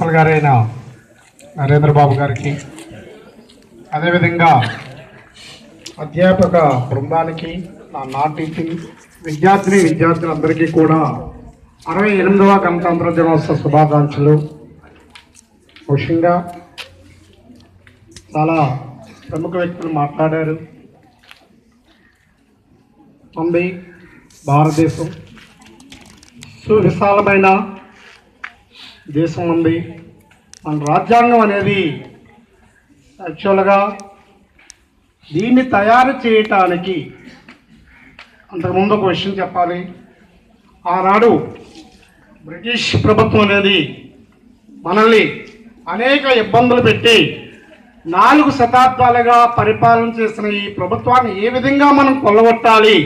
Principal గారైన నరేంద్రబాబు గారికి, అదేవిధంగా అధ్యాపక బృందానికి, నా నాటి విద్యార్థులందరికీ కూడా 68వ గణతంత్ర దినోత్సవ శుభాకాంక్షలు. ముఖ్యంగా చాలా ప్రముఖ వ్యక్తులు మాట్లాడారు. మంది భారతదేశం సువిశాలమైన దేశం ఉంది. మన రాజ్యాంగం అనేది యాక్చువల్గా దీన్ని తయారు చేయటానికి అంతకుముందు ఒక విషయం చెప్పాలి. ఆనాడు బ్రిటిష్ ప్రభుత్వం అనేది మనల్ని అనేక ఇబ్బందులు పెట్టి 4 శతాబ్దాలుగా పరిపాలన చేసిన ఈ ప్రభుత్వాన్ని ఏ విధంగా మనం కొల్లగొట్టాలి,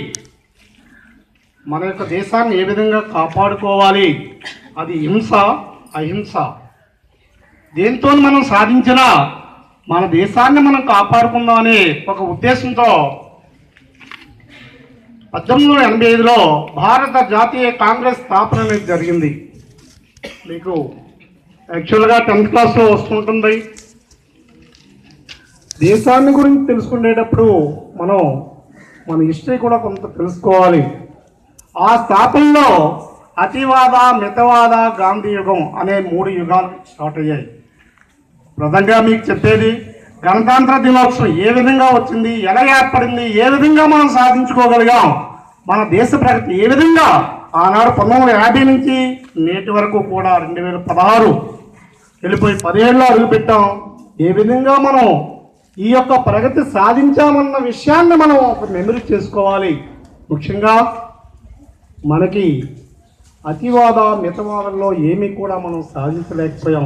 మన యొక్క దేశాన్ని ఏ విధంగా కాపాడుకోవాలి, అది హింస అహింస దేంతో మనం సాధించినా మన దేశాన్ని మనం కాపాడుకుందామనే ఒక ఉద్దేశంతో 1885లో భారత జాతీయ కాంగ్రెస్ స్థాపన అనేది జరిగింది. మీకు యాక్చువల్గా 10th క్లాస్లో వస్తుంటుంది. దేశాన్ని గురించి తెలుసుకునేటప్పుడు మన హిస్టరీ కూడా కొంత తెలుసుకోవాలి. ఆ స్థాపనలో అతివాద, మితవాద, గాంధీ యుగం అనే 3 యుగాలు స్టార్ట్ అయ్యాయి. ప్రధానంగా మీకు చెప్పేది గణతంత్ర దినోత్సవం ఏ విధంగా వచ్చింది, ఎలా ఏర్పడింది, ఏ విధంగా మనం సాధించుకోగలిగాం, మన దేశ ప్రగతి ఏ విధంగా ఆనాడు 1950 నుంచి నేటి వరకు కూడా 2016 వెళ్ళిపోయి 17లో అడుగుపెట్టాం, ఏ విధంగా మనం ఈ యొక్క ప్రగతి సాధించామన్న విషయాన్ని మనం ఒక మెమరీ చేసుకోవాలి. ముఖ్యంగా మనకి అతివాద మితవాదంలో ఏమీ కూడా మనం సాధించలేకపోయాం.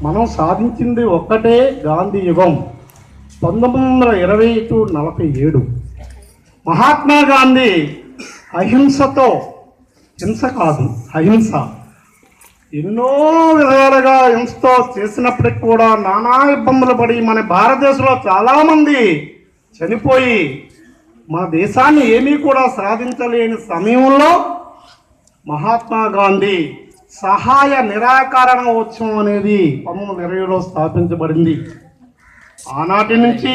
మనం సాధించింది ఒక్కటే గాంధీ యుగం 1920 to 47. మహాత్మా గాంధీ అహింసతో, హింస కాదు అహింస, ఎన్నో విధాలుగా హింసతో చేసినప్పటికి కూడా నానా ఇబ్బందులు పడి మన భారతదేశంలో చాలామంది చనిపోయి మన దేశాన్ని ఏమీ కూడా సాధించలేని సమయంలో మహాత్మా గాంధీ సహాయ నిరాకరణ ఉత్సవం అనేది 1920లో స్థాపించబడింది. ఆనాటి నుంచి